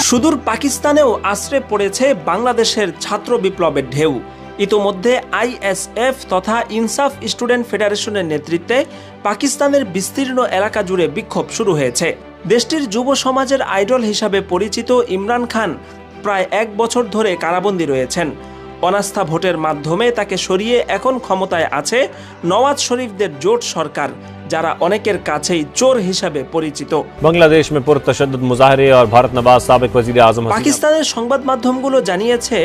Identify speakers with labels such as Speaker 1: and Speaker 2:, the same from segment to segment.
Speaker 1: সুদূর পাকিস্তানেও আশ্রে পড়েছে বাংলাদেশের ছাত্র বিপ্লবের ঢেউ। ইতোমধ্যে আইএসএফ তথা ইনসাফ স্টুডেন্ট ফেডারেশনের নেতৃত্বে পাকিস্তানের বিস্তীর্ণ এলাকা জুড়ে বিক্ষোভ শুরু হয়েছে। দেশটির যুব সমাজের আইডল হিসাবে পরিচিত ইমরান খান প্রায় 1 বছর ধরে কারাবন্দী রয়েছেন। অনাস্থা ভোটের মাধ্যমে তাকে সরিয়ে এখন ক্ষমতায় আছে নওয়াজ শরীফদের জোট সরকার, যারা অনেকের কাছেই চোর হিসাবে পরিচিত।
Speaker 2: বাংলাদেশ में पुरतशद्दुद मुजाहरे और भारत नवाज साबिक वजीर आजम
Speaker 1: পাকিস্তানের সংবাদ মাধ্যমগুলো জানিয়েছে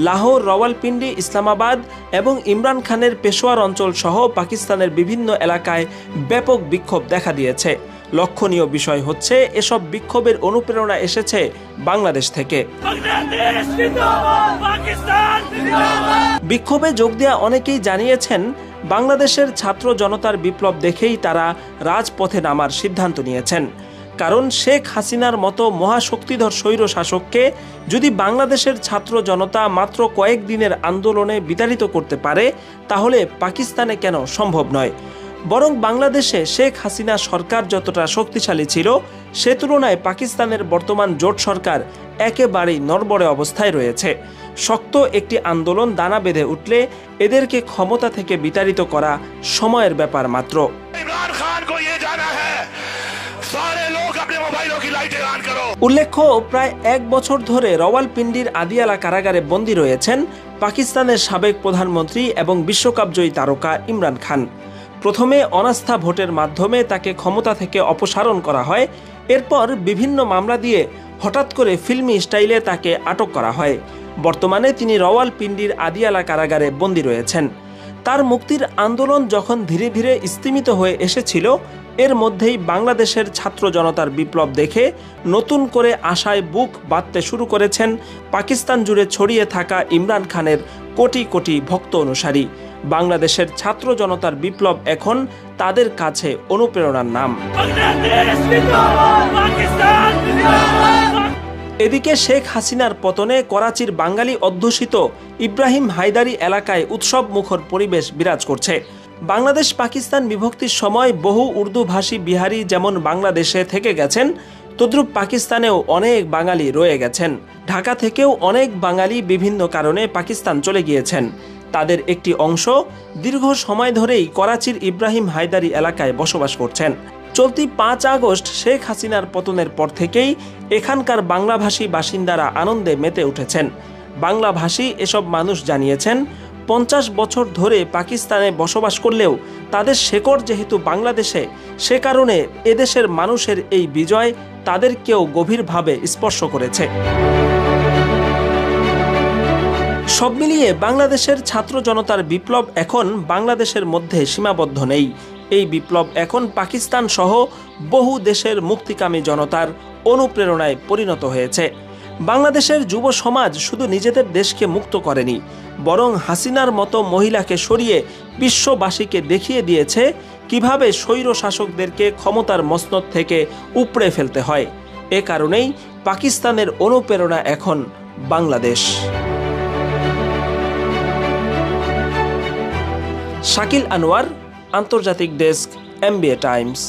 Speaker 1: লাহোর, রাওয়ালপিন্ডি, ইসলামাবাদ এবং ইমরান খানের পেশোয়ার অঞ্চল সহ পাকিস্তানের বিভিন্ন এলাকায় ব্যাপক বিক্ষোভ দেখা দিয়েছে। লক্ষণীয় বিষয় হচ্ছে এসব বিক্ষোভের অনুপ্রেরণা এসেছে বাংলাদেশ থেকে। বিক্ষোভে যোগ দেওয়া অনেকেই জানিয়েছেন বাংলাদেশের ছাত্র জনতার বিপ্লব দেখেই তারা রাজপথে নামার সিদ্ধান্ত নিয়েছেন। কারণ শেখ হাসিনার মতো মহাশক্তিধর স্বৈর শাসককে যদি বাংলাদেশের ছাত্র জনতা মাত্র কয়েকদিনের আন্দোলনে বিতাড়িত করতে পারে, তাহলে পাকিস্তানে কেন সম্ভব নয়? বরং বাংলাদেশে শেখ হাসিনা সরকার যতটা শক্তিশালী ছিল, সে তুলনায় পাকিস্তানের বর্তমান জোট সরকার একেবারেই নড়বড়ে অবস্থায় রয়েছে। শক্ত একটি আন্দোলন দানা বেঁধে উঠলে এদেরকে ক্ষমতা থেকে বিতাড়িত করা সময়ের ব্যাপার মাত্র। উল্লেখ্য, প্রায় 1 বছর ধরে রাওয়ালপিন্ডির আদিয়ালা কারাগারে বন্দী রয়েছেন পাকিস্তানের সাবেক প্রধানমন্ত্রী এবং বিশ্বকাপজয়ী তারকা ইমরান খান। প্রথমে অনাস্থা ভোটের মাধ্যমে তাকে ক্ষমতা থেকে অপসারণ করা হয়। এরপর বিভিন্ন মামলা দিয়ে হঠাৎ করে ফিল্মি স্টাইলে তাকে আটক করা হয়। বর্তমানে তিনি রাওয়ালপিন্ডির আদিয়ালা কারাগারে বন্দী রয়েছেন। তার মুক্তির আন্দোলন যখন ধীরে ধীরে স্তিমিত হয়ে এসেছিল, এর মধ্যেই বাংলাদেশের ছাত্র জনতার বিপ্লব দেখে নতুন করে আশায় বুক বাঁধতে শুরু করেছেন পাকিস্তান জুড়ে ছড়িয়ে থাকা ইমরান খানের কোটি কোটি ভক্ত অনুসারী। বাংলাদেশের ছাত্র জনতার বিপ্লব এখন তাদের কাছে অনুপ্রেরণার নাম। এদিকে শেখ হাসিনার পতনে করাচির বাঙালি অধ্যুষিত ইব্রাহিম হায়দারি এলাকায় উৎসব মুখর পরিবেশ বিরাজ করছে। বাংলাদেশ পাকিস্তান বিভক্তির সময় বহু উর্দুভাষী বিহারি যেমন বাংলাদেশে থেকে গেছেন, তদ্রুপ পাকিস্তানেও অনেক বাঙালি রয়ে গেছেন। ঢাকা থেকেও অনেক বাঙালি বিভিন্ন কারণে পাকিস্তান চলে গিয়েছেন। তাদের একটি অংশ দীর্ঘ সময় ধরেই করাচির ইব্রাহিম হায়দারি এলাকায় বসবাস করছেন। চলতি 5 আগস্ট শেখ হাসিনার পতনের পর থেকেই এখানকার বাংলাভাষী বাসিন্দারা আনন্দে মেতে উঠেছেন। বাংলাভাষী এসব মানুষ জানিয়েছেন 50 বছর ধরে পাকিস্তানে বসবাস করলেও তাদের শেকড় যেহেতু বাংলাদেশে, সে কারণে এদেশের মানুষের এই বিজয় তাদেরকেও গভীরভাবে স্পর্শ করেছে। সব মিলিয়ে বাংলাদেশের ছাত্র জনতার বিপ্লব এখন বাংলাদেশের মধ্যে সীমাবদ্ধ নেই। এই বিপ্লব এখন পাকিস্তান সহ বহু দেশের মুক্তিকামী জনতার অনুপ্রেরণায় পরিণত হয়েছে। বাংলাদেশের যুব সমাজ শুধু নিজেদের দেশকে মুক্ত করেনি, বরং হাসিনার মতো মহিলাকে সরিয়ে বিশ্ববাসীকে দেখিয়ে দিয়েছে কিভাবে স্বৈর শাসকদেরকে ক্ষমতার মসনদ থেকে উপড়ে ফেলতে হয়। এ কারণেই পাকিস্তানের অনুপ্রেরণা এখন বাংলাদেশ। শাকিল আনোয়ার, আন্তর্জাতিক ডেস্ক, MBA টাইমস।